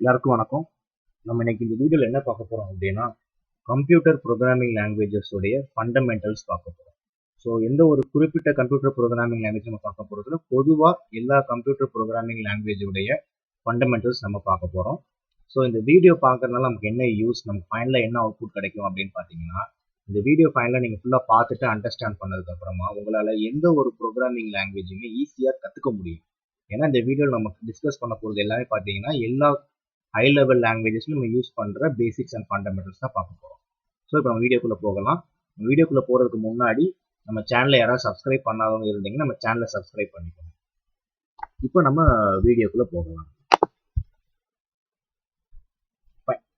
எல்லாருக்கும் வணக்கம். நம்ம இன்னைக்கு இந்த வீடியோல என்ன பார்க்க போறோம் அப்படின்னா, கம்ப்யூட்டர் ப்ரோக்ராமிங் லாங்குவேஜஸ் உடைய ஃபண்டமெண்டல்ஸ் பார்க்க போறோம். ஸோ எந்த ஒரு குறிப்பிட்ட கம்ப்யூட்டர் ப்ரோக்ராமிங் லாங்குவேஜ் நம்ம பார்க்க போறதுல பொதுவாக எல்லா கம்ப்யூட்டர் ப்ரோக்ராமிங் லாங்குவேஜ் உடைய ஃபண்டமெண்டல்ஸ் நம்ம பார்க்க போறோம். ஸோ இந்த வீடியோ பார்க்கறதுனால நமக்கு என்ன யூஸ், நமக்கு ஃபைனலாக என்ன அவுட்புட் கிடைக்கும் அப்படின்னு பார்த்தீங்கன்னா, இந்த வீடியோ ஃபைனலாக நீங்கள் ஃபுல்லாக பார்த்துட்டு அண்டர்ஸ்டாண்ட் பண்ணதுக்கு அப்புறமா உங்களால் எந்த ஒரு ப்ரோக்ராமிங் லாங்குவேஜுமே ஈஸியாக கற்றுக்க முடியும். ஏன்னா இந்த வீடியோவில் நம்ம டிஸ்கஸ் பண்ண போகிறது எல்லாமே பார்த்தீங்கன்னா எல்லா ஹை லெவல் லாங்குவேஜஸ் நம்ம யூஸ் பண்ணுற பேசிக்ஸ் அண்ட் ஃபண்டமெண்டல்ஸ் தான் பார்க்க போகிறோம். ஸோ இப்போ நம்ம வீடியோக்குள்ளே போகலாம். வீடியோக்குள்ளே போகிறதுக்கு முன்னாடி நம்ம சேனலை யாராவது சப்ஸ்கிரைப் பண்ணாதவங்க இருந்தீங்கன்னா நம்ம சேனலை சப்ஸ்கிரைப் பண்ணிக்கோங்க. இப்போ நம்ம வீடியோக்குள்ளே போகலாம்.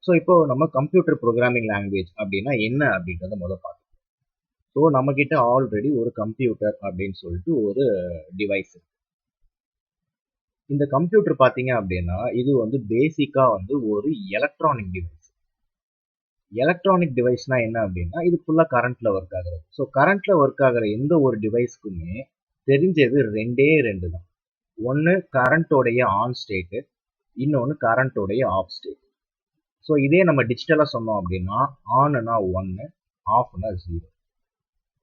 ஸோ இப்போ நம்ம கம்ப்யூட்டர் ப்ரோக்ராமிங் லாங்குவேஜ் அப்படின்னா என்ன அப்படின்றத முதல்ல பார்க்கலாம். ஸோ நம்மக்கிட்ட ஆல்ரெடி ஒரு கம்ப்யூட்டர் அப்படின்னு சொல்லிட்டு ஒரு டிவைஸ் இருக்கு. இந்த கம்ப்யூட்டர் பார்த்தீங்க அப்படின்னா இது வந்து பேசிக்காக ஒரு எலக்ட்ரானிக் டிவைஸ். எலக்ட்ரானிக் டிவைஸ்னா என்ன அப்படின்னா இது ஃபுல்லாக கரண்ட்ல ஒர்க் ஆகுறது. ஸோ கரண்ட்ல ஒர்க் ஆகிற எந்த ஒரு டிவைஸ்க்குமே தெரிஞ்சது ரெண்டு தான். ஒன்று கரண்ட்டோடைய ஆன் ஸ்டேட்டு, இன்னொன்று கரண்ட்டோடைய ஆஃப் ஸ்டேட். ஸோ இதே நம்ம டிஜிட்டலாக சொன்னோம் அப்படின்னா ஆன்னா 1, ஆஃப்னா 0.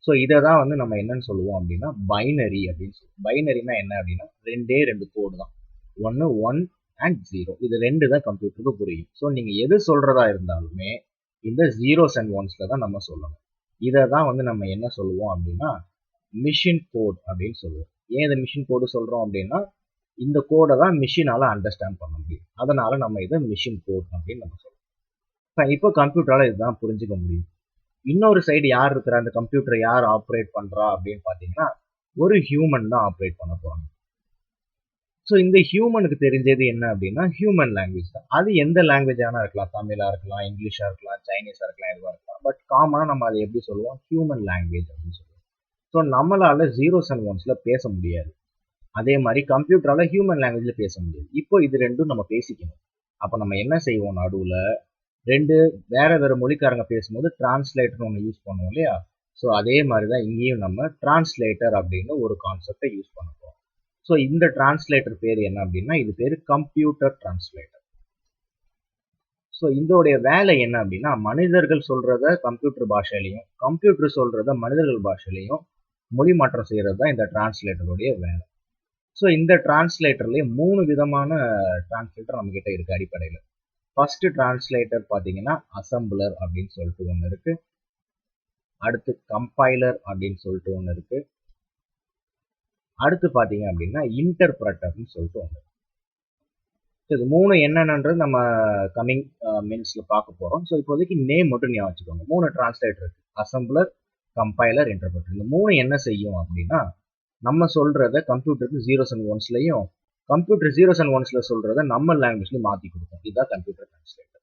ஸோ இதை தான் வந்து நம்ம என்னன்னு சொல்லுவோம் அப்படின்னா பைனரி அப்படின்னு சொல்லுவோம். பைனரினா என்ன அப்படின்னா ரெண்டு கோடு தான். ஒன்று 1 அண்ட் 0. இது ரெண்டு தான் கம்ப்யூட்டருக்கு புரியும். ஸோ நீங்கள் எது சொல்றதா இருந்தாலுமே இந்த ஜீரோஸ் அண்ட் ஒன்ஸ்ல தான் நம்ம சொல்லணும். இதை தான் வந்து நம்ம என்ன சொல்லுவோம் அப்படின்னா மிஷின் கோட் அப்படின்னு சொல்லுவோம். ஏன் இந்த மிஷின் கோடு சொல்றோம் அப்படின்னா இந்த கோடை தான் மிஷினால அண்டர்ஸ்டாண்ட் பண்ண முடியும். அதனால நம்ம இதை மிஷின் கோட் அப்படின்னு நம்ம சொல்லுவோம். இப்போ கம்ப்யூட்டரால இதுதான் புரிஞ்சுக்க முடியும். இன்னொரு சைடு யார் இருக்கிற, அந்த கம்ப்யூட்டரை யார் ஆப்ரேட் பண்றா அப்படின்னு பாத்தீங்கன்னா ஒரு ஹியூமன் தான் ஆப்ரேட் பண்ண போறாங்க. ஸோ இந்த ஹியூமனுக்கு தெரிஞ்சது என்ன அப்படின்னா ஹியூமன் லாங்குவேஜ் தான். அது எந்த லாங்குவேஜானா இருக்கலாம், தமிழா இருக்கலாம், இங்கிலீஷா இருக்கலாம், சைனீஸா இருக்கலாம், எதுவாக இருக்கலாம். பட் காமனா நம்ம அதை எப்படி சொல்லுவோம், ஹியூமன் லாங்குவேஜ் அப்படின்னு சொல்லுவோம். ஸோ நம்மளால ஜீரோஸ் அண்ட் ஒன்ஸ்ல பேச முடியாது. அதே மாதிரி கம்ப்யூட்டரால ஹியூமன் லாங்குவேஜ்ல பேச முடியாது. இப்போ இது ரெண்டும் நம்ம பேசிக்கணும். அப்போ நம்ம என்ன செய்வோம், நடுவில் ரெண்டு வேற வேற மொழிக்காரங்க பேசும்போது டிரான்ஸ்லேட்டர்னு ஒன்று யூஸ் பண்ணுவோம் இல்லையா. ஸோ அதே மாதிரி தான் இங்கேயும் நம்ம டிரான்ஸ்லேட்டர் அப்படின்னு ஒரு கான்செப்டை யூஸ் பண்ணுவோம். ஸோ இந்த டிரான்ஸ்லேட்டர் பேர் என்ன அப்படின்னா இது பேர் கம்ப்யூட்டர் டிரான்ஸ்லேட்டர். ஸோ இதோடைய வேலை என்ன அப்படின்னா மனிதர்கள் சொல்றத கம்ப்யூட்டர் பாஷையிலையும் கம்ப்யூட்டர் சொல்றத மனிதர்கள் பாஷையிலையும் மொழி மாற்றம் செய்யறது தான் இந்த டிரான்ஸ்லேட்டருடைய வேலை. ஸோ இந்த டிரான்ஸ்லேட்டர்லேயே 3 விதமான டிரான்ஸ்லேட்டர் நம்ம கிட்ட இருக்கு அடிப்படையில். ஃபர்ஸ்ட் டிரான்ஸ்லேட்டர் பார்த்தீங்கன்னா அசம்பிளர் அப்படின்னு சொல்லிட்டு ஒன்று இருக்கு. அடுத்து கம்பைலர் அப்படின்னு சொல்லிட்டு ஒன்று இருக்கு. அடுத்து பார்த்தீங்க அப்படின்னா இன்டர்பிரட்டர்னு சொல்லிட்டு ஒன்று. இது 3 என்னென்னன்றது நம்ம கமிங் மினிட்ஸ்ல பார்க்க போறோம். ஸோ இப்போதைக்கு நேம் மட்டும் ஞாபகம் வச்சுக்கோங்க. 3 டிரான்ஸ்லேட்டர் இருக்கு, அசம்பிளர், கம்பைலர், இன்டர்பிரட்டர். இந்த 3 என்ன செய்யும் அப்படின்னா நம்ம சொல்றத கம்ப்யூட்டருக்கு ஜீரோஸ் அண்ட் ஒன்ஸ்லையும் கம்ப்யூட்டர் ஜீரோஸ் அண்ட் ஒன்ஸ்ல சொல்றத நம்ம லாங்குவேஜ்லையும் மாற்றி கொடுக்கும். இதுதான் கம்ப்யூட்டர் டிரான்ஸ்லேட்டர்.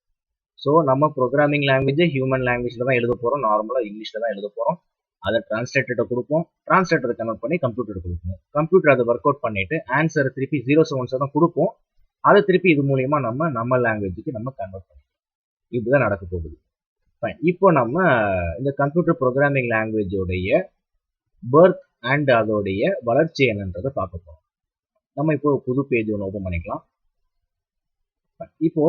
ஸோ நம்ம ப்ரோக்ராமிங் லாங்குவேஜ் ஹியூமன் லாங்குவேஜ்ல தான் எழுத போறோம், நார்மலாக இங்கிலீஷ்ல தான் எழுத போறோம். அதை டிரான்ஸ்லேட்டர்கிட்ட கொடுப்போம், டிரான்ஸ்லேட்டரை கன்வெர்ட் பண்ணி கம்ப்யூட்டர் கொடுப்போம். கம்ப்யூட்டர் அதை ஒர்க் அவுட் பண்ணிட்டு ஆன்சரை திருப்பி ஜீரோஸ் ஒன்ஸ் தான் கொடுப்போம். அதை திருப்பி இது மூலியமா நம்ம லாங்குவேஜுக்கு நம்ம கன்வெர்ட் பண்ணுவோம். இப்படிதான் நடக்க போகுது. இப்போ நம்ம இந்த கம்ப்யூட்டர் ப்ரோக்ராமிங் லாங்குவேஜோடைய பர்த் அண்ட் அதோடைய வளர்ச்சி என்னன்றதை பார்க்க போறோம். நம்ம இப்போ புது பேஜ் ஒன்று ஓப்பன் பண்ணிக்கலாம். இப்போ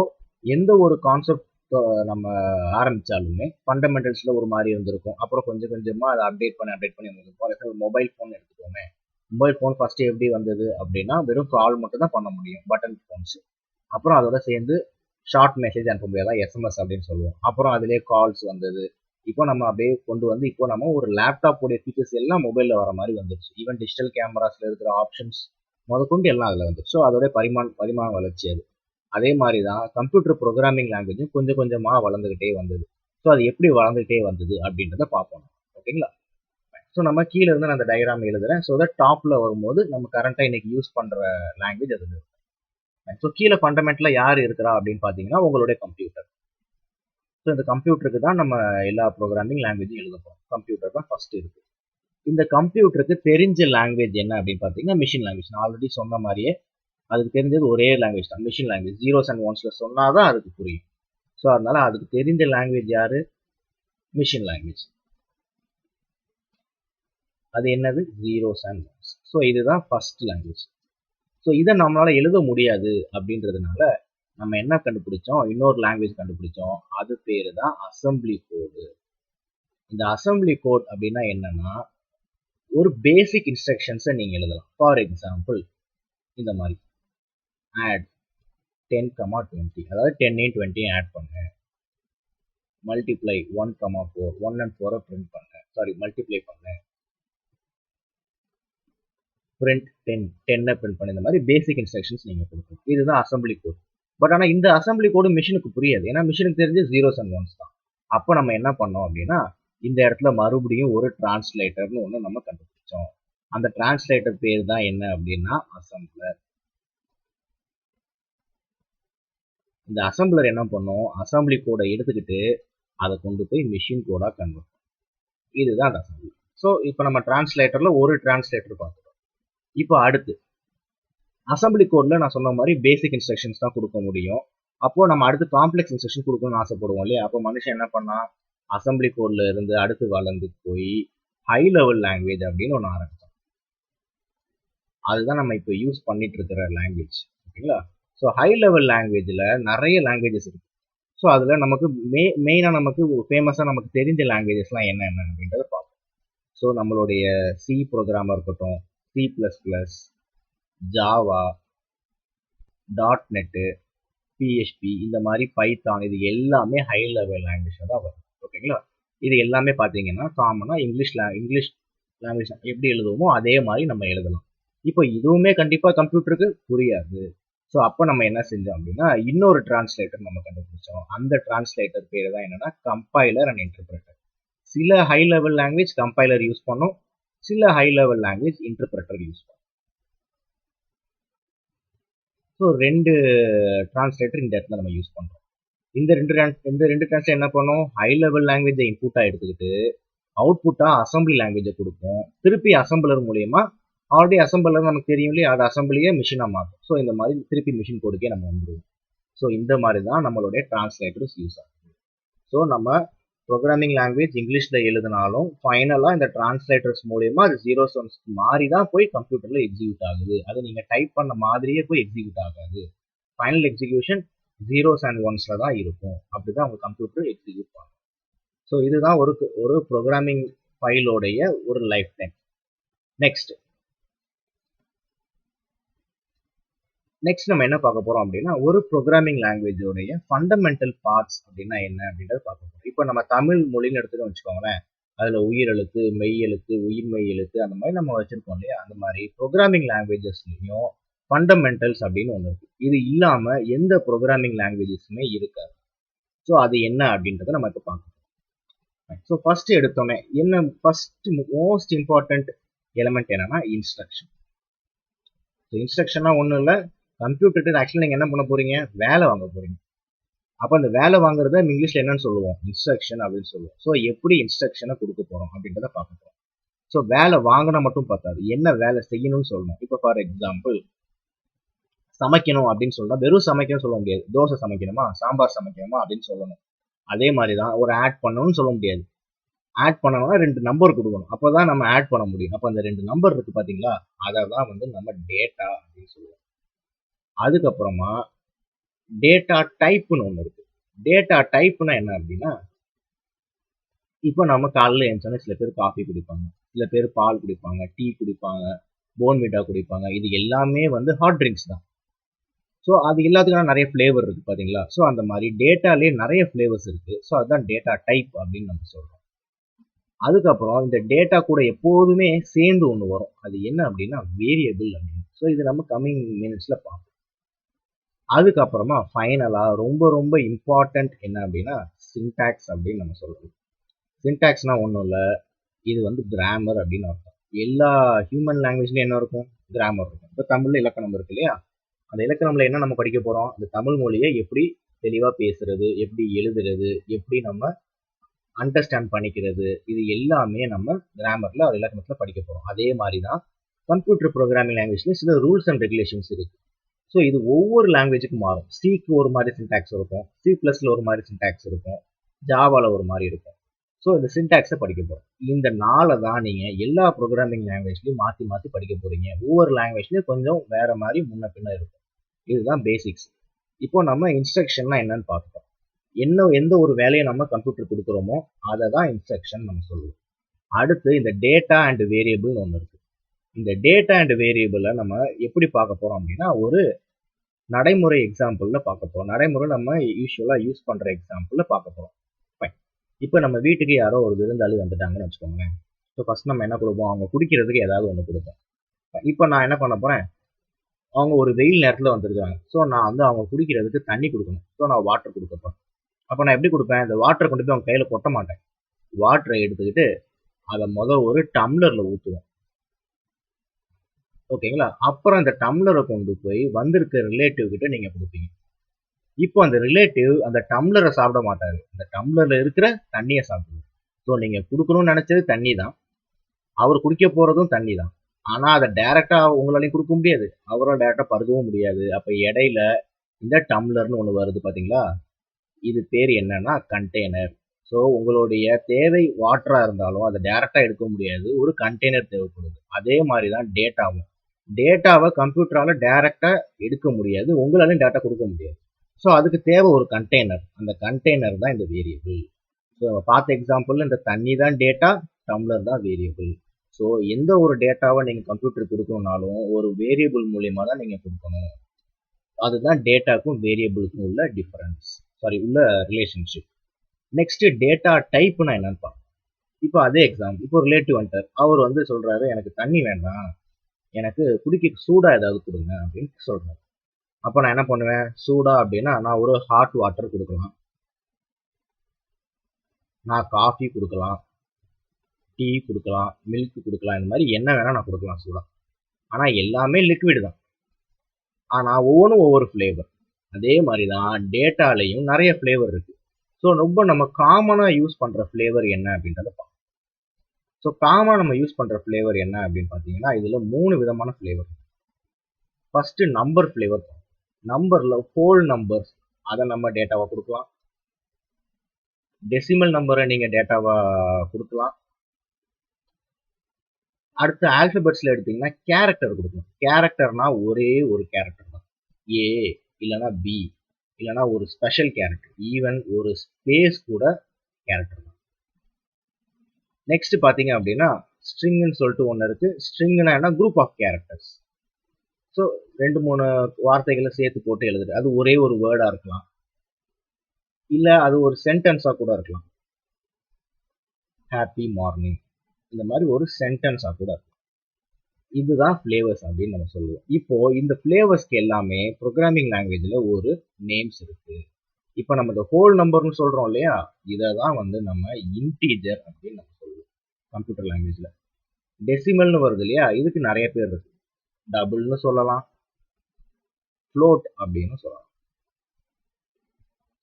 எந்த ஒரு கான்செப்ட் நம்ம ஆரம்பிச்சாலுமே ஃபண்டமெண்டல்ஸ்ல ஒரு மாதிரி இருந்திருக்கும். அப்புறம் கொஞ்சம் கொஞ்சமா அதை அப்டேட் பண்ணி இருந்திருக்கும். ஃபார் எக்ஸாம்பிள் மொபைல் ஃபோன் எடுத்துக்கோமே. மொபைல் ஃபோன் ஃபர்ஸ்ட் எப்படி வந்தது அப்படின்னா வெறும் கால் மட்டும் தான் பண்ண முடியும், பட்டன் ஃபோன்ஸ். அப்புறம் அதோட சேர்ந்து ஷார்ட் மெசேஜ் அனுப்ப முடியாதா, எஸ்எம்எஸ் அப்படின்னு சொல்லுவோம். அப்புறம் அதிலே கால்ஸ் வந்தது. இப்போ நம்ம அப்படியே கொண்டு வந்து இப்போ நம்ம ஒரு லேப்டாப் உடைய ஃபீச்சர்ஸ் எல்லாம் மொபைல்ல வர மாதிரி வந்துருச்சு. ஈவன் டிஜிட்டல் கேமராஸ்ல இருக்கிற ஆப்ஷன்ஸ் முதற்கொண்டு எல்லாம் அதில் வந்துருச்சு. ஸோ அதோட பரிமாண வளர்ச்சி அது. அதே மாதிரி தான் கம்ப்யூட்டர் ப்ரோக்ராமிங் லாங்குவேஜும் கொஞ்சம் கொஞ்சமாக வளர்ந்துகிட்டே வந்தது. ஸோ அது எப்படி வளர்ந்துகிட்டே வந்தது அப்படின்றத பார்ப்போம். ஓகேங்களா. ஸோ நம்ம கீழே இருந்து நான் அந்த டயக்ராம் எழுதுறேன். ஸோ தட் டாப்ல வரும்போது நம்ம கரண்டாக இன்னைக்கு யூஸ் பண்ற லாங்குவேஜ் அது. ஸோ கீழே ஃபண்டமெண்டலா யார் இருக்கிறா அப்படின்னு பார்த்தீங்கன்னா உங்களுடைய கம்ப்யூட்டர். ஸோ இந்த கம்ப்யூட்டருக்கு தான் நம்ம எல்லா ப்ரோக்ராமிங் லாங்குவேஜும் எழுத போகிறோம். கம்ப்யூட்டர் தான் ஃபர்ஸ்ட் இருக்கு. இந்த கம்ப்யூட்டருக்கு தெரிஞ்ச லாங்குவேஜ் என்ன அப்படின்னு பார்த்தீங்கன்னா மிஷின் லாங்குவேஜ். நான் ஆல்ரெடி சொன்ன மாதிரியே அதுக்கு தெரிஞ்சது ஒரே லாங்குவேஜ் தான், மிஷின் லாங்குவேஜ். ஜீரோஸ் அண்ட் ஒன்ஸ்ல சொன்னாதான் அதுக்கு புரியும். ஸோ அதனால அதுக்கு தெரிஞ்ச லாங்குவேஜ் யாரு, மிஷின் லாங்குவேஜ். அது என்னது, ஜீரோஸ் அண்ட் ஒன்ஸ். ஸோ இதுதான் ஃபர்ஸ்ட் லாங்குவேஜ். ஸோ இதை நம்மளால எழுத முடியாது அப்படின்றதுனால நம்ம என்ன கண்டுபிடிச்சோம், இன்னொரு லாங்குவேஜ் கண்டுபிடிச்சோம். அது பேரு தான் அசெம்பிளி கோடு. இந்த அசெம்பிளி கோட் அப்படின்னா என்னன்னா, ஒரு பேசிக் இன்ஸ்ட்ரக்ஷன்ஸை நீங்க எழுதலாம். ஃபார் எக்ஸாம்பிள் இந்த மாதிரி ஆட் 10, 20, அதாவது 10 20 ஆட் பண்ணு, மல்டிப்ளை 1, 4 1 and 4 பிரிண்ட் பண்ணு, சாரி மல்டிப்ளை பண்ணு, பிரிண்ட் 10 பிரிண்ட் பண்ணு. இந்த மாதிரி பேசிக் இன்ஸ்ட்ரக்ஷன்ஸ் நீங்க கொடுக்கணும். இதுதான் அசெம்பிளி கோட். பட் ஆனால் இந்த அசெம்பிளி கோடு மிஷினுக்கு புரியாது. ஏன்னா மிஷினுக்கு தெரிஞ்சு 0s and 1s தான். அப்போ நம்ம என்ன பண்ணோம் அப்படின்னா, இந்த இடத்துல மறுபடியும் ஒரு டிரான்ஸ்லேட்டர்னு ஒன்று நம்ம கண்டுபிடிச்சோம். அந்த டிரான்ஸ்லேட்டர் பேர் தான் என்ன அப்படின்னா அசெம்பிளர். இந்த அசெம்பிளர் என்ன பண்ணும், அசெம்பிளி கோடை எடுத்துக்கிட்டு அதை கொண்டு போய் மிஷின் கோடா கன்வெர்ட். இதுதான் அந்த அசெம்பிளி. ஸோ இப்போ நம்ம டிரான்ஸ்லேட்டர்ல ஒரு டிரான்ஸ்லேட்டர் பார்த்துட்டோம். இப்போ அடுத்து அசெம்பிளி கோட்ல நான் சொன்ன மாதிரி பேசிக் இன்ஸ்ட்ரக்ஷன்ஸ் தான் கொடுக்க முடியும். அப்போ நம்ம அடுத்து காம்ப்ளெக்ஸ் இன்ஸ்ட்ரக்ஷன் கொடுக்கணும்னு ஆசைப்படுவோம் இல்லையா? அப்போ மனுஷன் என்ன பண்ணா, அசெம்பிளி கோட்ல இருந்து அடுத்து வளர்ந்து போய் ஹை லெவல் லாங்குவேஜ் அப்படின்னு ஒன்று ஆரம்பிச்சோம். அதுதான் நம்ம இப்போ யூஸ் பண்ணிட்டு இருக்கிற லாங்குவேஜ். ஓகேங்களா? ஸோ ஹை லெவல் லாங்குவேஜில் நிறைய லாங்குவேஜஸ் இருக்கு. ஸோ அதில் நமக்கு மெயினாக நமக்கு ஃபேமஸாக நமக்கு தெரிஞ்ச லாங்குவேஜஸ்லாம் என்னென்ன அப்படின்றத பார்ப்போம். ஸோ நம்மளுடைய சி ப்ரோக்ராமாக இருக்கட்டும், C++, ஜாவா, .NET, PHP, இந்த மாதிரி பைத்தான், இது எல்லாமே ஹை லெவல் லாங்குவேஜ் தான் வரும். ஓகேங்களா? இது எல்லாமே பார்த்தீங்கன்னா காமனாக இங்கிலீஷ் லாங்குவேஜ் எப்படி எழுதுவோமோ அதே மாதிரி நம்ம எழுதலாம். இப்போ இதுவுமே கண்டிப்பாக கம்ப்யூட்டருக்கு புரியாது. ஸோ அப்போ நம்ம என்ன செஞ்சோம் அப்படின்னா, இன்னொரு டிரான்ஸ்லேட்டர் நம்ம கண்டுபிடிச்சோம். அந்த டிரான்ஸ்லேட்டர் பேர் தான் என்னன்னா கம்பைலர் அண்ட் இன்டர்பிரட்டர். சில high level language compiler use பண்ணும், சில high level language interpreter use பண்ணும். ஸோ 2 டிரான்ஸ்லேட்டர் இந்த இடத்துல நம்ம யூஸ் பண்ணுறோம். இந்த ரெண்டு டிரான்ஸ்லேட் என்ன பண்ணும், ஹை லெவல் லாங்குவேஜை இன்புட்டாக எடுத்துக்கிட்டு அவுட்புட்டாக அசம்பிளி லாங்குவேஜை கொடுக்கும். திருப்பி அசம்பிளர் மூலயமா ஆல்ரெடி அசம்பிளர் நமக்கு தெரியும் இல்லையா, அது அசம்பிளியே மிஷினாக மாற்றும். ஸோ இந்த மாதிரி திருப்பி மிஷின் கோடுக்கே நம்ம வந்துடுவோம். ஸோ இந்த மாதிரி தான் நம்மளுடைய டிரான்ஸ்லேட்டர்ஸ் யூஸ் ஆகுது. ஸோ நம்ம ப்ரோக்ராமிங் லாங்குவேஜ் இங்கிலீஷில் எழுதினாலும் ஃபைனலாக இந்த டிரான்ஸ்லேட்டர்ஸ் மூலயமா அது 0s 1s மாறி தான் போய் கம்ப்யூட்டரில் எக்ஸிக்யூட் ஆகுது. அது நீங்கள் டைப் பண்ண மாதிரியே போய் எக்ஸிக்யூட் ஆகாது. Final execution 0s and 1s தான் இருக்கும். அப்படி தான் உங்கள் கம்ப்யூட்டர் எக்ஸிக்யூட் பண்ணும். ஸோ இதுதான் ஒரு ப்ரோக்ராமிங் ஃபைலோடைய ஒரு லைஃப் டைம். நெக்ஸ்ட் நம்ம என்ன பார்க்க போறோம் அப்படின்னா, ஒரு ப்ரோக்ராமிங் லாங்குவேஜோடைய ஃபண்டமெண்டல் பார்ட்ஸ் அப்படின்னா என்ன அப்படின்றத பார்க்க போறோம். இப்போ நம்ம தமிழ் மொழின்னு எடுத்துட்டு வச்சுக்கோங்களேன், அதுல உயிரெழுத்து, மெய் எழுத்து, உயிர்மெய் எழுத்து அந்த மாதிரி நம்ம வச்சிருக்கோம் இல்லையா? அந்த மாதிரி ப்ரோக்ராமிங் லாங்குவேஜஸ்லையும் ஃபண்டமெண்டல்ஸ் அப்படின்னு ஒன்று இருக்கு. இது இல்லாம எந்த ப்ரோக்ராமிங் லாங்குவேஜஸுமே இருக்காது. ஸோ அது என்ன அப்படின்றத நம்ம இப்போ பார்க்கணும். ஸோ ஃபர்ஸ்ட் எடுத்தோன்னே என்ன, ஃபர்ஸ்ட் மோஸ்ட் இம்பார்ட்டன்ட் எலிமெண்ட் என்னன்னா இன்ஸ்ட்ரக்ஷன். ஸோ இன்ஸ்ட்ரக்ஷனா ஒன்றும் இல்லை, கம்ப்யூட்டர் ஆக்சுவலி நீங்கள் என்ன பண்ண போறீங்க, வேலை வாங்க போறீங்க. அப்போ அந்த வேலை வாங்குறத இங்கிலீஷ்ல என்னன்னு சொல்லுவோம், இன்ஸ்ட்ரக்ஷன் அப்படின்னு சொல்லுவோம். ஸோ எப்படி இன்ஸ்ட்ரக்ஷனை கொடுக்க போறோம் அப்படின்றத பார்க்க போறோம். ஸோ வேலை வாங்கினா மட்டும் பார்த்தாது, என்ன வேலை செய்யணும்னு சொல்லணும். இப்போ ஃபார் எக்ஸாம்பிள் சமைக்கணும் அப்படின்னு சொன்னா வெறும் சமைக்கணும்னு சொல்ல முடியாது. தோசை சமைக்கணுமா, சாம்பார் சமைக்கணுமா அப்படின்னு சொல்லணும். அதே மாதிரி தான் ஒரு ஆட் பண்ணணும்னு சொல்ல முடியாது. ஆட் பண்ணணும்னா 2 நம்பர் கொடுக்கணும், அப்போதான் நம்ம ஆட் பண்ண முடியும். அப்போ அந்த 2 நம்பர் இருக்கு பாத்தீங்களா, அதை தான் வந்து நம்ம டேட்டா அப்படின்னு சொல்லுவோம். அதுக்கப்புறமா டேட்டா டைப்னு ஒன்று இருக்கு. டேட்டா டைப்னா என்ன அப்படின்னா, இப்போ நம்ம காலையில் எழுந்தோன்னே சில பேர் காஃபி குடிப்பாங்க, சில பேர் பால் குடிப்பாங்க, டீ குடிப்பாங்க, போன்விட்டா குடிப்பாங்க. இது எல்லாமே வந்து ஹாட் ட்ரிங்க்ஸ் தான். ஸோ அது எல்லாத்துக்கும் நிறைய ஃப்ளேவர் இருக்கு பாத்தீங்களா. ஸோ அந்த மாதிரி டேட்டாலே நிறைய ஃப்ளேவர்ஸ் இருக்கு. ஸோ அதுதான் டேட்டா டைப் அப்படின்னு நம்ம சொல்றோம். அதுக்கப்புறம் இந்த டேட்டா கூட எப்போதுமே சேர்ந்து ஒன்று வரும், அது என்ன அப்படின்னா வேரியபிள் அப்படின்னு. ஸோ இது நம்ம கம்மிங் மினிட்ஸ்ல பார்ப்போம். அதுக்கப்புறமா ஃபைனலா ரொம்ப ரொம்ப இம்பார்ட்டன்ட் என்ன அப்படின்னா சின்டாக்ஸ் அப்படின்னு நம்ம சொல்றோம். சின்டாக்ஸ்னா ஒன்றும் இல்லை, இது வந்து கிராமர் அப்படின்னு அர்த்தம். எல்லா ஹியூமன் லாங்குவேஜ்லயும் என்ன இருக்கும், கிராமர் இருக்கும். இப்போ தமிழ்ல இலக்கணம் இருக்கு இல்லையா, அந்த இலக்கணம்ல என்ன நம்ம படிக்க போறோம், அந்த தமிழ் மொழியை எப்படி தெளிவா பேசுறது, எப்படி எழுதுறது, எப்படி நம்ம அண்டர்ஸ்டாண்ட் பண்ணிக்கிறது, இது எல்லாமே நம்ம கிராமர்ல ஒரு இலக்கணத்துல படிக்க போறோம். அதே மாதிரி தான் கம்ப்யூட்டர் ப்ரோக்ராமிங் லாங்குவேஜ்ல சில ரூல்ஸ் அண்ட் ரெகுலேஷன்ஸ் இருக்கு. ஸோ இது ஒவ்வொரு லாங்குவேஜுக்கும் மாறும். சிக்கு ஒரு மாதிரி சின்டாக்ஸ் இருக்கும், C++ல ஒரு மாதிரி சின்டாக்ஸ் இருக்கும், ஜாவால ஒரு மாதிரி இருக்கும். ஸோ இந்த சின்டாக்ஸை படிக்க போறோம். இந்த 4 தான் நீங்க எல்லா ப்ரோக்ராமிங் லாங்குவேஜ்லயும் மாத்தி மாத்தி படிக்க போறீங்க. ஒவ்வொரு லாங்குவேஜ்லயும் கொஞ்சம் வேற மாதிரி முன்ன பின்ன இருக்கும். இதுதான் பேசிக்ஸ். இப்போ நம்ம இன்ஸ்ட்ரக்ஷன்னா என்னன்னு பார்த்துட்டோம். எந்த ஒரு வேலையை நம்ம கம்ப்யூட்டர் கொடுக்குறோமோ அதை தான் இன்ஸ்ட்ரக்ஷன் நம்ம சொல்லுவோம். அடுத்து இந்த டேட்டா அண்ட் வேரியபிள்னு ஒன்று இருக்கு. இந்த டேட்டா அண்ட் வேரியபிளை நம்ம எப்படி பார்க்க போறோம் அப்படின்னா, ஒரு நடைமுறை எக்ஸாம்பிள்ல பார்க்க போறோம். நடைமுறை நம்ம யூஸ்வலா யூஸ் பண்ற எக்ஸாம்பிள்ல பார்க்க போறோம். ஃபைன். இப்போ நம்ம வீட்டுக்கு யாரோ ஒரு விருந்தாளி வந்துட்டாங்கன்னு வச்சுக்கோங்களேன். ஸோ ஃபர்ஸ்ட் நம்ம என்ன கொடுப்போம், அவங்க குடிக்கிறதுக்கு ஏதாவது ஒன்று கொடுப்போம். இப்போ நான் என்ன பண்ண போறேன், அவங்க ஒரு வெயில் நேரத்தில் வந்திருக்காங்க. ஸோ நான் வந்து அவங்க குடிக்கிறதுக்கு தண்ணி கொடுக்கணும். ஸோ நான் வாட்டர் கொடுக்க போறேன். அப்போ நான் எப்படி கொடுப்பேன், இந்த வாட்டரை கொண்டு போய் அவங்க கையில் கொட்ட மாட்டேன். வாட்டரை எடுத்துக்கிட்டு அதை ஒரு டம்ளர்ல ஊற்றுவோம். ஓகேங்களா? அப்புறம் அந்த டம்ளரை கொண்டு போய் வந்திருக்க ரிலேட்டிவ் கிட்ட நீங்க கொடுப்பீங்க. இப்போ அந்த ரிலேட்டிவ் அந்த டம்ளரை சாப்பிட மாட்டாரு. அந்த டம்ளர்ல இருக்கிற தண்ணியை சாப்பிடுவார். ஸோ நீங்க கொடுக்கணும்னு நினைச்சது தண்ணி தான். அவர் குடிக்க போறதும் தண்ணி தான். ஆனா அதை டைரக்டா உங்களாலையும் கொடுக்க முடியாது. அவரால் டைரக்டா பருகவும் முடியாது. அப்ப இடையில இந்த டம்ளர்னு ஒண்ணு வருது பாத்தீங்களா? இது பேர் என்னன்னா கண்டெய்னர். ஸோ உங்களுடைய தேவை வாட்டரா இருந்தாலும் அதை டைரக்டா எடுக்க முடியாது. ஒரு கண்டெய்னர் தேவைப்படுது. அதே மாதிரி தான் டேட்டாவும். டேட்டாவை கம்ப்யூட்டரால டைரக்டா எடுக்க முடியாது. உங்களாலையும் டேட்டா கொடுக்க முடியாது. ஸோ அதுக்கு தேவை ஒரு கண்டெய்னர். அந்த கண்டெய்னர் தான் இந்த வேரியபிள். ஸோ நம்ம பார்த்த எக்ஸாம்பிள் இந்த தண்ணி தான் டேட்டா, டம்ளர் தான் வேரியபிள். ஸோ எந்த ஒரு டேட்டாவை நீங்க கம்ப்யூட்டருக்கு கொடுக்கணும்னாலும் ஒரு வேரியபிள் மூலியமா தான் நீங்க கொடுக்கணும். அதுதான் டேட்டாக்கும் வேரியபிளுக்கும் உள்ள டிஃபரன்ஸ், உள்ள ரிலேஷன்ஷிப். நெக்ஸ்ட் டேட்டா டைப்னா என்னன்னு பார்ப்போம். இப்போ அதே எக்ஸாம்பிள், இப்போ ரிலேட்டிவ் வந்துட்டார். அவர் வந்து சொல்றாரு, எனக்கு தண்ணி வேண்டாம், எனக்கு குடிக்க சூடா ஏதாவது கொடுங்க அப்படின்னு சொல்றாரு. அப்போ நான் என்ன பண்ணுவேன், சூடா அப்படின்னா நான் ஒரு ஹாட் வாட்டர் கொடுக்கலாம், நான் காஃபி கொடுக்கலாம், டீ கொடுக்கலாம், மில்க் கொடுக்கலாம், இந்த மாதிரி என்ன வேணா நான் கொடுக்கலாம் சூடா. ஆனா எல்லாமே லிக்விட் தான். ஆனா ஒவ்வொன்றும் ஒவ்வொரு ஃப்ளேவர். அதே மாதிரி தான் டேட்டாலையும் நிறைய ஃப்ளேவர் இருக்கு. ஸோ ரொம்ப நம்ம காமனாக யூஸ் பண்ணுற ஃப்ளேவர் என்ன அப்படின்றத பார்ப்போம். ஸோ காமனாக நம்ம யூஸ் பண்ணுற ஃப்ளேவர் என்ன அப்படின்னு பார்த்தீங்கன்னா, இதில் 3 விதமான ஃப்ளேவர். First number flavour. நம்பரில் ஹோல் நம்பர்ஸ் அதை நம்ம டேட்டாவாக கொடுக்கலாம். டெசிமல் நம்பரை நீங்கள் டேட்டாவாக கொடுக்கலாம். அடுத்து ஆல்பபெட்ஸில் எடுத்தீங்கன்னா கேரக்டர் கொடுக்கலாம். கேரக்டர்னா ஒரே ஒரு கேரக்டர் தான். ஏ இல்லைனா பி இல்லைனா ஒரு ஸ்பெஷல் கேரக்டர், ஈவன் ஒரு ஸ்பேஸ் கூட கேரக்டர் தான். நெக்ஸ்ட் பார்த்தீங்க அப்படின்னா ஸ்ட்ரிங்னு சொல்லிட்டு ஒன்று இருக்கு. ஸ்ட்ரிங்னா என்ன, குரூப் ஆஃப் கேரக்டர்ஸ். ஸோ 2-3 வார்த்தைகளை சேர்த்து போட்டு எழுதுது. அது ஒரே ஒரு வேர்டாக இருக்கலாம், இல்லை அது ஒரு சென்டென்ஸாக கூட இருக்கலாம். ஹாப்பி மார்னிங் இந்த மாதிரி ஒரு சென்டென்ஸாக கூட இருக்கும். இதுதான் ஃப்ளேவர்ஸ் அப்படின்னு நம்ம சொல்லுவோம். இப்போ இந்த ஃப்ளேவர்ஸ்க்கு எல்லாமே ப்ரோக்ராமிங் லாங்குவேஜில் ஒரு நேம்ஸ் இருக்கு. இப்போ நம்ம இந்த ஹோல் நம்பர்னு சொல்றோம் இல்லையா, இதை தான் வந்து நம்ம இன்டீஜர் அப்படின்னு நம்ம சொல்லுவோம் கம்ப்யூட்டர் லாங்குவேஜில். டெசிமல்னு வருது இல்லையா, இதுக்கு நிறைய பேர் இருக்கு. டபுள்னு சொல்லலாம், ஃப்ளோட் அப்படின்னு சொல்லலாம்.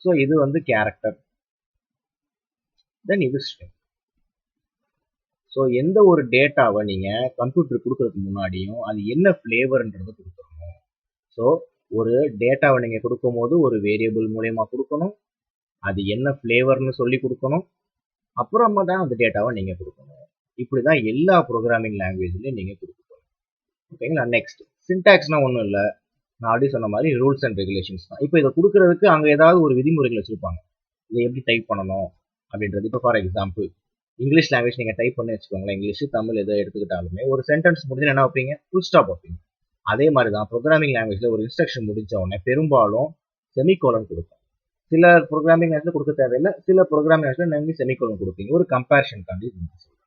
ஸோ இது வந்து கேரக்டர், தென் இது ஸ்ட்ரிங். ஸோ எந்த ஒரு டேட்டாவை நீங்கள் கம்ப்யூட்டர் கொடுக்கறதுக்கு முன்னாடியும் அது என்ன ஃப்ளேவர்ன்றதை கொடுத்துடணும். ஸோ ஒரு டேட்டாவை நீங்கள் கொடுக்கும் போது ஒரு வேரியபிள் மூலயமா கொடுக்கணும், அது என்ன ஃப்ளேவர்னு சொல்லி கொடுக்கணும், அப்புறமா தான் அந்த டேட்டாவை நீங்கள் கொடுக்கணும். இப்படி தான் எல்லா ப்ரோக்ராமிங் லாங்குவேஜ்லையும் நீங்கள் கொடுக்கணும். ஓகேங்களா? நெக்ஸ்ட் சின்டாக்ஸ்னா ஒன்றும் இல்லை, நான் ஆல்ரெடி சொன்ன மாதிரி ரூல்ஸ் அண்ட் ரெகுலேஷன்ஸ் தான். இப்போ இதை கொடுக்கறதுக்கு அங்கே ஏதாவது ஒரு விதிமுறைகள் வச்சுருப்பாங்க, இதை எப்படி டைப் பண்ணணும் அப்படின்றது. இப்போ ஃபார் எக்ஸாம்பிள் இங்கிலீஷ் லாங்குவேஜ் நீங்கள் டைப் பண்ணி வச்சுக்கோங்களேன், இங்கிலீஷ் தமிழ் எதை எடுத்துக்கிட்டாலுமே ஒரு சென்டென்ஸ் முடிஞ்சு என்ன வைப்பீங்க, ஃபுல் ஸ்டாப் வைப்பீங்க. அதே மாதிரி தான் ப்ரோக்ராமிங் லாங்குவேஜில் ஒரு இன்ஸ்ட்ரக்ஷன் முடிஞ்ச உடனே பெரும்பாலும் செமிகோலன் கொடுப்போம். சில ப்ரோக்ராமிங் லாங்குவேஜில் கொடுக்க தேவையில்லை, சில ப்ரோக்ராமிங் லாங்குவேஜில் நீங்கள் செமிகோலன் கொடுப்பீங்க, ஒரு கம்பேரிஷனுக்காண்டி சொல்கிறேன்.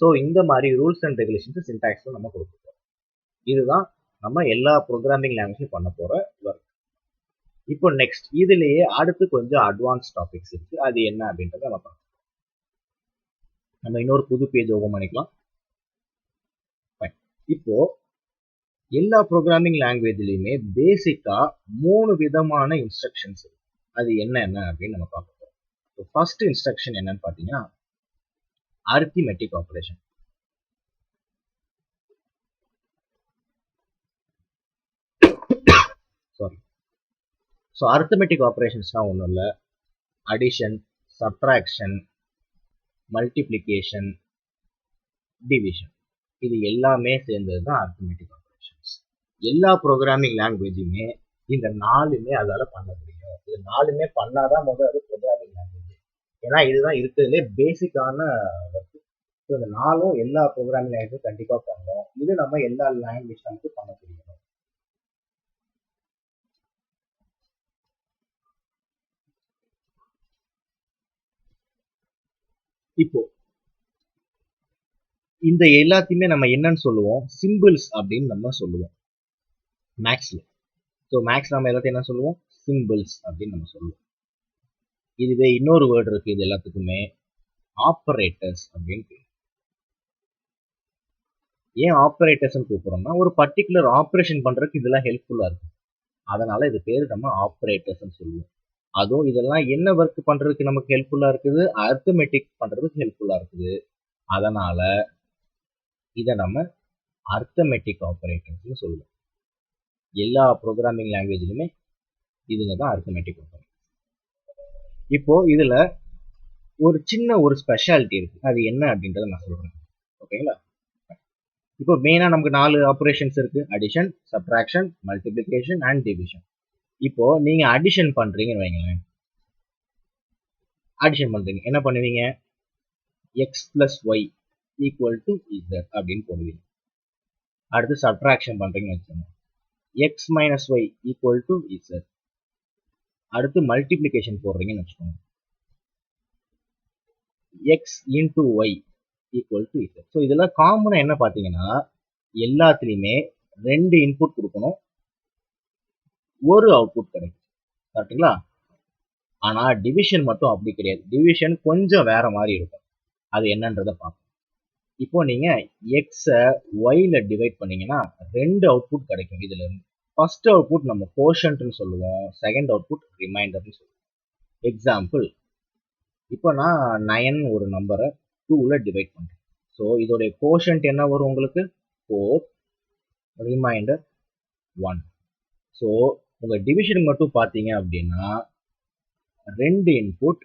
ஸோ இந்த மாதிரி ரூல்ஸ் அண்ட் ரெகுலேஷன்ஸ் சின்டாக்ஸும் நம்ம கொடுப்போம். இதுதான் நம்ம எல்லா ப்ரோக்ராமிங் லாங்குவேஜும் பண்ண போகிற ஒர்க். இப்போ நெக்ஸ்ட் இதுலேயே அடுத்து கொஞ்சம் அட்வான்ஸ் டாபிக்ஸ் இருக்கு, அது என்ன அப்படின்றத நம்ம பார்க்கலாம். நம்ம இன்னொரு புது பேஜ் ஓபன் பண்ணிக்கலாம். இப்போ எல்லா ப்ரோக்ராமிங் லாங்குவேஜ்லயுமே பேசிக்கா 3 விதமான இன்ஸ்ட்ரக்ஷன்ஸ் இருக்கு. அது என்ன அப்படின்னு நம்ம பார்க்க போறோம். ஃபர்ஸ்ட் இன்ஸ்ட்ரக்ஷன் என்னன்னு பாத்தீங்கன்னா அரித்மெட்டிக் ஆபரேஷன். ஸோ அரித்மெட்டிக் ஆபரேஷன்ஸ்னா ஒன்றும் இல்லை, அடிஷன், சப்ட்ராக்ஷன், மல்டிப்ளிகேஷன், டிவிஷன், இது எல்லாமே சேர்ந்தது தான் அரித்மெட்டிக் ஆபரேஷன்ஸ். எல்லா ப்ரோக்ராமிங் லாங்குவேஜுமே இந்த 4மே அதால பண்ண முடியும். இது 4மே பண்ணாதான் முதல்ல அது ப்ரோக்ராமிங் லாங்குவேஜ். ஏன்னா இதுதான் இருக்கிறதுலே பேசிக்கான ஒர்க். ஸோ இந்த 4ம் எல்லா ப்ரோக்ராமிங் லாங்குவேஜும் கண்டிப்பா பண்ணும். இது நம்ம எல்லா லாங்குவேஜ் நமக்கு பண்ண முடியும். இப்போ இந்த எல்லாத்தையுமே நம்ம என்னன்னு சொல்லுவோம்? சிம்பிள்ஸ் அப்படின்னு நம்ம சொல்லுவோம் மேக்ஸ்ல. ஸோ மேக்ஸ் நம்ம எல்லாத்தையும் என்ன சொல்லுவோம்? சிம்பிள்ஸ் அப்படின்னு நம்ம சொல்லுவோம். இதுவே இன்னொரு வேர்டு இருக்கு இது எல்லாத்துக்குமே, ஆப்பரேட்டர்ஸ் அப்படின்னு பேர். ஏன் ஆப்பரேட்டர்ஸ்ன்னு கூப்பிடுறோம்னா ஒரு பர்டிகுலர் ஆப்ரேஷன் பண்றதுக்கு இதெல்லாம் ஹெல்ப்ஃபுல்லா இருக்கும். அதனால இது பேர் நம்ம ஆப்பரேட்டர்ஸ்ன்னு சொல்லுவோம். அதுவும் இதெல்லாம் என்ன ஒர்க் பண்றதுக்கு நமக்கு ஹெல்ப்ஃபுல்லா இருக்குது? அரித்மெட்டிக் பண்றதுக்கு ஹெல்ப்ஃபுல்லா இருக்குது. அதனால இதை நம்ம அரித்மெட்டிக் ஆப்பரேட்டர்ஸ்னு சொல்லுவோம். எல்லா ப்ரோக்ராமிங் லாங்குவேஜ்லையுமே இதுங்க தான் அரித்மெட்டிக் ஆப்பரேட்டர். இப்போ இதுல ஒரு சின்ன ஒரு ஸ்பெஷாலிட்டி இருக்கு. அது என்ன அப்படின்றத நான் சொல்றேன். ஓகேங்களா? இப்போ மெயினா நமக்கு 4 ஆப்பரேஷன்ஸ் இருக்கு. Addition, subtraction, multiplication and division. இப்போ நீங்க அடிஷன் பண்றீங்கன்னு வைங்களேன். அடிஷன் பண்றீங்க. என்ன பண்ணுவீங்க? X plus Y equal to Z அப்படின்னு போடுவீங்க. அடுத்து சப்ட்ராக்ஷன் பண்றீங்கன்னு வச்சுக்கோங்க. X minus Y equal to Z. அடுத்து மல்டிப்ளிகேஷன் போடுறீங்கன்னு வச்சுக்கோங்க. X into Y equal to Z. So இதெல்லாம் காமனா என்ன பார்த்தீங்கன்னா எல்லாத்துலேயுமே 2 இன்புட் கொடுக்கணும், ஒரு அவுட்புட் கிடைக்கும். கரெக்டுங்களா? ஆனா டிவிஷன் மட்டும் அப்படி கிடையாது. டிவிஷன் கொஞ்சம் வேற மாதிரி இருக்கும். அது என்னன்றதை பார்ப்போம். இப்போ நீங்க எக்ஸை ஒய்ல டிவைட் பண்ணீங்கன்னா 2 அவுட்புட் கிடைக்கும் இதுல இருந்து. ஃபர்ஸ்ட் அவுட்புட் நம்ம கோஷன்ட்னு சொல்லுவோம், செகண்ட் அவுட்புட் ரிமைண்டர்னு சொல்லுவோம். எக்ஸாம்பிள், இப்போ நான் 9 ஒரு நம்பரை 2ல டிவைட் பண்றேன். ஸோ இதோடைய கோஷன்ட் என்ன வரும் உங்களுக்கு? 4, ரிமைண்டர் 1. ஸோ உங்க டிவிஷன் மட்டும் பார்த்தீங்க அப்படின்னா 2 இன்புட்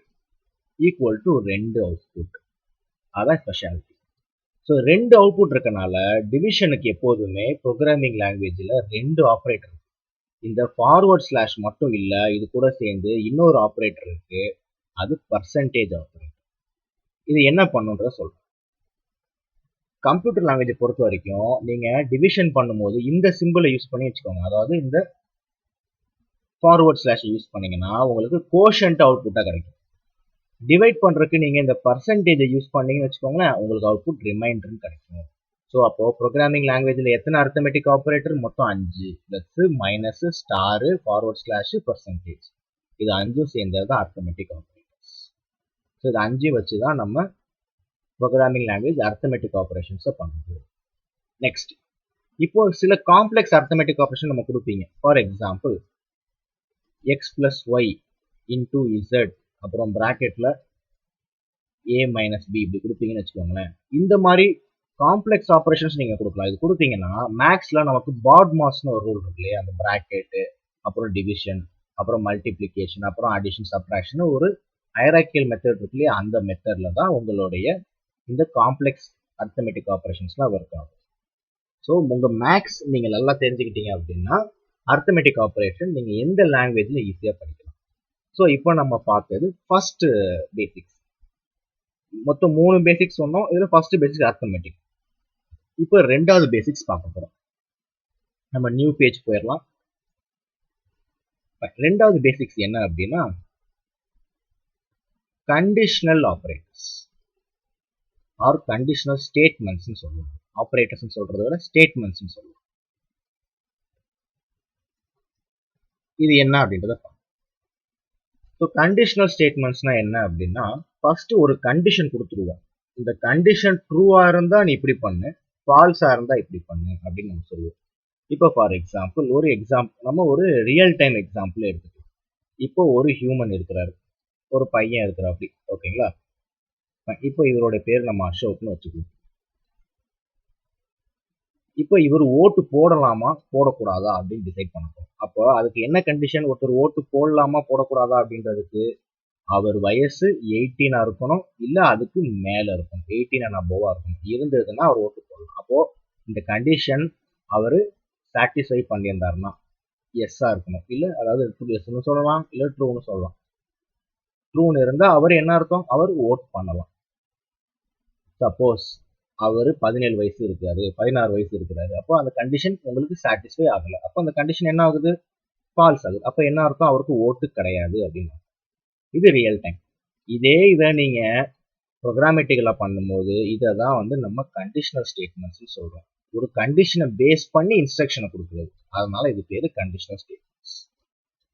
ஈக்குவல் டு 2 அவுட்புட். அதான் ஸ்பெஷாலிட்டி. ஸோ 2 அவுட்புட் இருக்கனால டிவிஷனுக்கு எப்போதுமே ப்ரோக்ராமிங் லாங்குவேஜில் 2 ஆப்ரேட்டர் இருக்கு. இந்த ஃபார்வர்ட் ஸ்லாஷ் மட்டும் இல்லை, இது கூட சேர்ந்து இன்னொரு ஆப்ரேட்டர் இருக்கு. அது பர்சன்டேஜ் ஆப்ரேட்டர். இது என்ன பண்ணுன்றத சொல்றேன். கம்ப்யூட்டர் லாங்குவேஜை பொறுத்த வரைக்கும் நீங்க டிவிஷன் பண்ணும்போது இந்த சிம்பிளை யூஸ் பண்ணி வச்சுக்கோங்க. அதாவது இந்த ஃபார்வர்ட் ஸ்லாஷ் யூஸ் பண்ணீங்கன்னா உங்களுக்கு கோஷன்ட் அவுட்புட்டா கிடைக்கும். டிவைட் பண்றதுக்கு நீங்க இந்த பர்சன்டேஜை யூஸ் பண்ணீங்கன்னு வச்சுக்கோங்களேன், உங்களுக்கு அவுட்புட் ரிமைண்டர்னு கிடைக்கும். ஸோ அப்போ ப்ரோக்ராமிங் லாங்குவேஜில் எத்தனை அரித்மெட்டிக் ஆப்ரேட்டர்? மொத்தம் 5. Plus, minus, star, forward slash, percentage. இது 5ம் சேர்ந்தது தான் அரித்மெட்டிக் ஆப்ரேட்டர்ஸ். ஸோ இது 5 வச்சு தான் நம்ம ப்ரோக்ராமிங் லாங்குவேஜ் அரித்மெட்டிக் ஆப்ரேஷன்ஸை பண்ணுது. நெக்ஸ்ட், இப்போ சில காம்ப்ளெக்ஸ் அரித்மெட்டிக் ஆப்ரேஷன் நம்ம கொடுப்பீங்க. For example, X plus Y into Z, அப்புறம் பிராக்கெட்ல ஏ மைனஸ் பி இப்படி கொடுப்பீங்கன்னு வச்சுக்கோங்களேன். இந்த மாதிரி காம்ப்ளெக்ஸ் ஆப்ரேஷன்ஸ் நீங்க கொடுக்கலாம். இது கொடுத்தீங்கன்னா மேக்ஸ்ல நமக்கு பாட் மாஸ்னு ஒரு ரூல் இருக்கு இல்லையா? அந்த பிராக்கெட்டு, அப்புறம் டிவிஷன், அப்புறம் மல்டிப்ளிகேஷன், அப்புறம் அடிஷன், சப்ட்ராக்ஷன் ஒரு ஹைரார்க்கியல் மெத்தட் இருக்கு இல்லையா? அந்த மெத்தட்ல தான் உங்களுடைய இந்த காம்ப்ளெக்ஸ் அரித்மெட்டிக் ஆப்ரேஷன்ஸ்லாம் ஒர்க் ஆகும். ஸோ உங்க மேக்ஸ் நீங்க நல்லா தெரிஞ்சுக்கிட்டீங்க அப்படின்னா அரித்மெட்டிக் ஆப்ரேஷன் நீங்க எந்த லாங்குவேஜ்ல ஈஸியா படிக்கலாம். ஸோ இப்போ நம்ம பார்த்தது ஃபர்ஸ்ட் பேசிக்ஸ். மொத்தம் 3 பேசிக்ஸ் சொன்னோம். இதுல ஃபர்ஸ்ட் பேசிக் அரித்மெட்டிக். இப்போ 2வது பேசிக்ஸ் பார்க்க போறோம். நம்ம நியூ பேஜ் போயிடலாம். 2வது பேசிக்ஸ் என்ன அப்படின்னா conditional operators or conditional statements சொல்லுவோம். ஆப்ரேட்டர்ஸ் சொல்றதை விட ஸ்டேட்மெண்ட்ஸ் சொல்லுவோம். இது என்ன அப்படின்றத பார்ப்போம். ஸோ கண்டிஷனல் ஸ்டேட்மெண்ட்ஸ்னா என்ன அப்படின்னா ஃபர்ஸ்ட் ஒரு கண்டிஷன் கொடுத்துருவோம். இந்த கண்டிஷன் ட்ரூவா இருந்தா நீ இப்படி பண்ணு, ஃபால்ஸா இருந்தா இப்படி பண்ணு அப்படின்னு நம்ம சொல்லுவோம். இப்போ ஃபார் எக்ஸாம்பிள் நம்ம ஒரு ரியல் டைம் எக்ஸாம்பிள் எடுத்துக்கலாம். இப்போ ஒரு ஹியூமன் இருக்கிறாரு, ஒரு பையன் இருக்கிறாப்படி. ஓகேங்களா? இப்போ இவரோட பேர் நம்ம அசோக்னு வச்சுக்குவோம். இப்போ இவர் ஓட்டு போடலாமா போடக்கூடாதா அப்படின்னு டிசைட் பண்ணணும். அப்போ அதுக்கு என்ன கண்டிஷன்? ஒருத்தர் ஓட்டு போடலாமா போடக்கூடாதா அப்படின்றதுக்கு அவர் வயசு 18 இருக்கணும், இல்ல அதுக்கு மேல இருக்கணும். 18 and above இருக்கணும். இருந்ததுன்னா அவர் ஓட்டு போடலாம். அப்போ இந்த கண்டிஷன் அவரு சாட்டிஸ்ஃபை பண்ணியிருந்தாருன்னா எஸ்ஸா இருக்கணும். இல்ல அதாவது எஸ்ன்னு சொல்லலாம், இல்ல ட்ரூன்னு சொல்லலாம். ட்ரூன்னு இருந்தா அவர் என்ன அர்த்தம்? அவர் ஓட் பண்ணலாம். சப்போஸ் அவரு 17 வயசு இருக்காரு, 16 வயசு இருக்கிறாரு. அப்போ அந்த கண்டிஷன் உங்களுக்கு சாட்டிஸ்ஃபை ஆகல. அப்போ அந்த கண்டிஷன் என்ன ஆகுது? ஃபால்ஸ் ஆகுது. அப்போ என்ன அர்த்தம்? அவருக்கு ஓட்டு கிடையாது அப்படின்னு. இது ரியல் டைம். இதே இதை நீங்க ப்ரோக்ராமேட்டிக்கலா பண்ணும்போது இதை தான் வந்து நம்ம கண்டிஷனல் ஸ்டேட்மெண்ட்ஸ் சொல்றோம். ஒரு கண்டிஷனை பேஸ் பண்ணி இன்ஸ்ட்ரக்ஷனை கொடுக்குறது. அதனால இது பேரு கண்டிஷனல் ஸ்டேட்மெண்ட்ஸ்.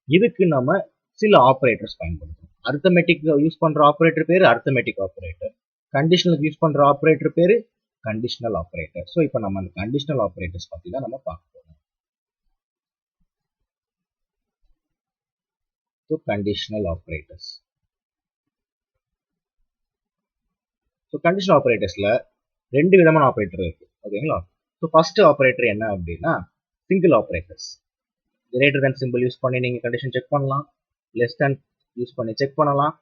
இதுக்கு நம்ம சில ஆபரேட்டர்ஸ் பயன்படுத்துறோம். அரித்தமெட்டிக் யூஸ் பண்ற ஆபரேட்டர் பேரு அரித்தமெட்டிக் ஆபரேட்டர். கண்டிஷனலுக்கு யூஸ் பண்ற ஆபரேட்டர் பேரு கண்டிஷனல் ஆபரேட்டர். ஸோ இப்போ நம்ம அந்த கண்டிஷனல் ஆபரேட்டர்ஸ் பத்தி தான் நம்ம பார்க்க போறோம். So conditional operators. So conditional ஆபரேட்டர்ஸ்ல ரெண்டு விதமான ஆபரேட்டர் இருக்கு. ஓகேங்களா? ஸோ ஃபர்ஸ்ட் ஆபரேட்டர் என்ன அப்படின்னா single operators. Greater than symbol use பண்ணி நீங்க கண்டிஷன் செக் பண்ணலாம். லெஸ் தேன் யூஸ் பண்ணி செக் பண்ணலாம்.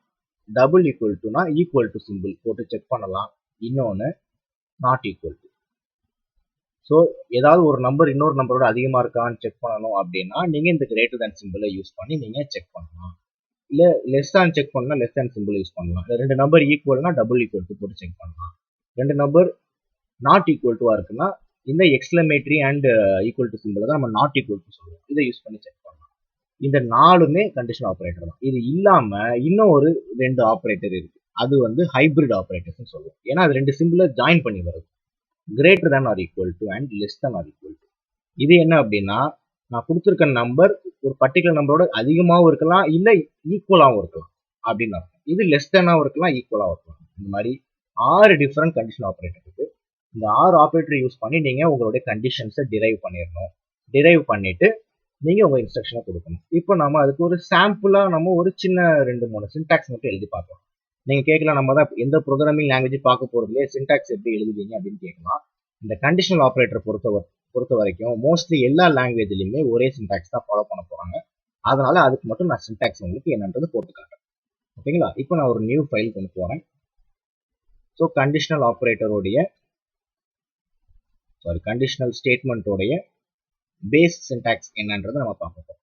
டபுள் ஈக்குவல் டுனா ஈக்குவல் டு சிம்பிள் போட்டு செக் பண்ணலாம். இன்னொன்று நாட் ஈக்குவல் டு. ஸோ ஏதாவது ஒரு நம்பர் இன்னொரு நம்பரோட அதிகமா இருக்கான்னு செக் பண்ணணும் அப்படின்னா நீங்க இந்த கிரேட்டர் தேன் சிம்பிளை யூஸ் பண்ணி நீங்க செக் பண்ணலாம். இல்ல லெஸ் தேன் செக் பண்ணா லெஸ் தேன் சிம்பிள் யூஸ் பண்ணலாம். ரெண்டு நம்பர் ஈக்குவல்னா டபுள் ஈக்குவல் டு போட்டு செக் பண்ணலாம். ரெண்டு நம்பர் நாட் ஈக்குவல் டுவா இருக்குன்னா இந்த exclamatory and equal to simple தான் நம்ம நாட் ஈக்குவல் டு சொல்லுவோம். இதை யூஸ் பண்ணி செக் பண்ணலாம். இந்த நாலுமே கண்டிஷனல் ஆபரேட்டர் தான். இது இல்லாம இன்னும் ஒரு ரெண்டு ஆபரேட்டர் இருக்கு. அது வந்து ஹைபிரிட் ஆபரேட்டர்ஸ் சொல்லுவோம். ஏன்னா அது ரெண்டு சிம்பிளை ஜாயின் பண்ணி வருது. Greater than or equal to and less than or equal to. இது என்ன அப்படின்னா நான் கொடுத்துருக்க நம்பர் ஒரு பர்டிகுலர் நம்பரோட அதிகமாகவும் இருக்கலாம் இல்ல ஈக்குவலாகவும் இருக்கலாம் அப்படின்னு அர்த்தம். இது லெஸ் தேனாகவும் இருக்கலாம் ஈக்குவலாகவும் இருக்கலாம். இந்த மாதிரி 6 டிஃபரெண்ட் கண்டிஷன் ஆபரேட்டர் இருக்கு. இந்த 6 ஆபரேட்டர் யூஸ் பண்ணி நீங்க உங்களுடைய கண்டிஷன்ஸை டிரைவ் பண்ணிடணும். டிரைவ் பண்ணிட்டு நீங்க உங்க இன்ஸ்ட்ரக்ஷனை கொடுக்கணும். இப்போ நம்ம அதுக்கு ஒரு சாம்பிளா நம்ம ஒரு சின்ன 2-3 சின்டாக்ஸ் மட்டும் எழுதி பார்க்கலாம். நீங்க கேட்கலாம், நம்ம தான் எந்த ப்ரோக்ராமிங் லாங்குவேஜ் பார்க்க போறது இல்லையே, சின்டாக்ஸ் எப்படி எழுதுவீங்க அப்படின்னு கேட்கலாம். இந்த கண்டிஷனல் ஆபரேட்டர் பொறுத்த வரைக்கும் மோஸ்ட்லி எல்லா லாங்குவேஜ்லயுமே ஒரே சின்டாக்ஸ் தான் ஃபாலோ பண்ண போறாங்க. அதனால அதுக்கு மட்டும் நான் சின்டாக்ஸ் உங்களுக்கு என்னன்றது போட்டு காட்டுறேன். ஓகேங்களா? இப்போ நான் ஒரு நியூ ஃபைல் கொண்டு போறேன். ஸோ கண்டிஷனல் ஆபரேட்டருடைய கண்டிஷனல் ஸ்டேட்மெண்ட்டோடைய பேஸ் சின்டாக்ஸ் என்னன்றதை நம்ம பார்க்க போறோம்.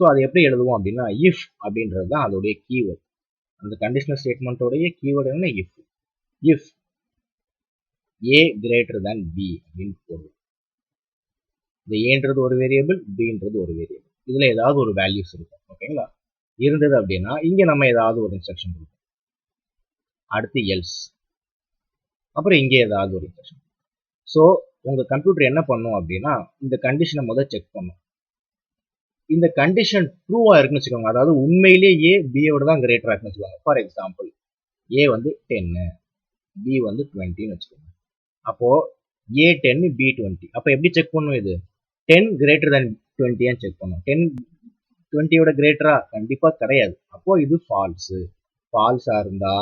ஸோ அது எப்படி எழுதுவோம் அப்படின்னா இஃப் அப்படின்றது தான் அதோடைய கீவேர்ட். அந்த கண்டிஷனல் ஸ்டேட்மெண்ட்டோடைய கீவேர்டு என்ன? If A greater than B அப்படின்னு போடுவோம். இந்த ஏன்றது ஒரு வேரியபிள், பின்றது ஒரு வேரியபிள். இதுல ஏதாவது ஒரு வேல்யூஸ் இருக்கும். ஓகேங்களா? இருந்தது அப்படின்னா இங்க நம்ம ஏதாவது ஒரு இன்ஸ்ட்ரக்ஷன் கொடுப்போம். அடுத்து எல்ஸ், அப்புறம் இங்கே ஏதாவது ஒரு இன்ஸ்ட்ரக்ஷன். ஸோ உங்க கம்ப்யூட்டர் என்ன பண்ணும் அப்படின்னா இந்த கண்டிஷனை முதல் செக் பண்ணும். இந்த கண்டிஷன் ட்ரூவா இருக்குன்னு வச்சுக்கோங்க, அதாவது உண்மையிலேயே ஏ பியோட தான் கிரேட்டரா இருக்குன்னு வச்சுக்கோங்க. ஃபார் எக்ஸாம்பிள் ஏ வந்து 10, பி வந்து 20ன்னு வச்சுக்கோங்க. அப்போ ஏ 10 பி 20. அப்போ எப்படி செக் பண்ணும்? இது 10 கிரேட்டர் தேன் 20 செக் பண்ணும். 10 20யோட கிரேட்டரா? கண்டிப்பா கிடையாது. அப்போ இது ஃபால்ஸா இருந்தா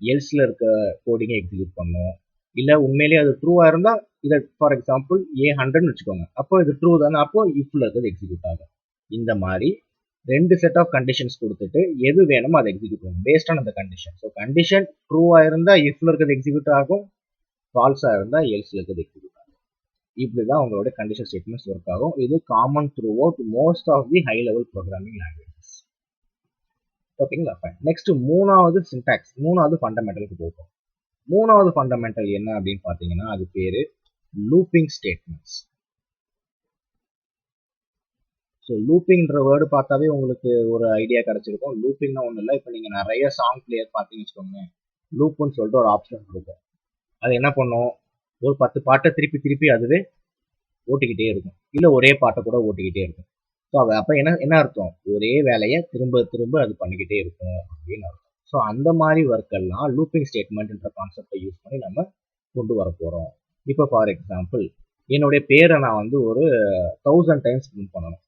எல்ஸ்ல இருக்க கோடிங்கை எக்ஸிக்யூட் பண்ணும். இல்ல உண்மையிலேயே அது ட்ரூவா இருந்தா இதை ஃபார் எக்ஸாம்பிள் ஏ 100ன்னு வச்சுக்கோங்க. அப்போ இது ட்ரூ தானே, அப்போ இஃப்ல இருக்கிறது எக்ஸிக்யூட் ஆகும். இந்த மாதிரி ரெண்டு செட் ஆஃப் கண்டிஷன்ஸ் கொடுத்துட்டு எது வேணுமோ அதை எக்ஸிக்யூட் பண்ணும் பேஸ்ட் ஆன் அந்த கண்டிஷன். ஸோ கண்டிஷன் ட்ரூவா இருந்தா இஃப்ல இருக்கிறது எக்ஸிக்யூட் ஆகும், ஃபால்ஸா இருந்தா எல்ஸ்ல இருக்கிறது எக்ஸிக்யூட் ஆகும். இப்படிதான் உங்களோட கண்டிஷன் ஸ்டேட்மெண்ட்ஸ் ஒர்க் ஆகும். இது common throughout most of the high level programming languages. ஓகேங்களா? நெக்ஸ்ட் மூணாவது சின்டாக்ஸ், மூணாவது ஃபண்டமெண்டலுக்கு போகும். மூணாவது ஃபண்டமெண்டல் என்ன அப்படின்னு பாத்தீங்கன்னா அது பேரு லூப்பிங் ஸ்டேட்மெண்ட்ஸ். ஸோ லூப்பிங்ன்ற வேர்டு பார்த்தாவே உங்களுக்கு ஒரு ஐடியா கிடைச்சிருக்கும். லூப்பிங்னா ஒன்றும் இல்லை, இப்போ நீங்கள் நிறைய சாங் பிளேயர் பார்த்தீங்கன்னு வச்சுக்கோங்க, லூப்புன்னு சொல்லிட்டு ஒரு ஆப்ஷன் இருக்கும். அது என்ன பண்ணும்? ஒரு 10 பாட்டை திருப்பி திருப்பி அதுவே ஓட்டிக்கிட்டே இருக்கும், இல்லை ஒரே பாட்டை கூட ஓட்டிக்கிட்டே இருக்கும். ஸோ அப்போ என்ன அர்த்தம்? ஒரே வேலையை திரும்ப திரும்ப அது பண்ணிக்கிட்டே இருக்கும் அப்படின்னு அர்த்தம். ஸோ அந்த மாதிரி ஒர்க்கெல்லாம் லூப்பிங் ஸ்டேட்மெண்ட்ன்ற கான்செப்டை யூஸ் பண்ணி நம்ம கொண்டு வர போகிறோம். இப்போ ஃபார் எக்ஸாம்பிள் என்னுடைய பேரை நான் வந்து ஒரு 1000 டைம்ஸ் பிரிண்ட் பண்ணணும்.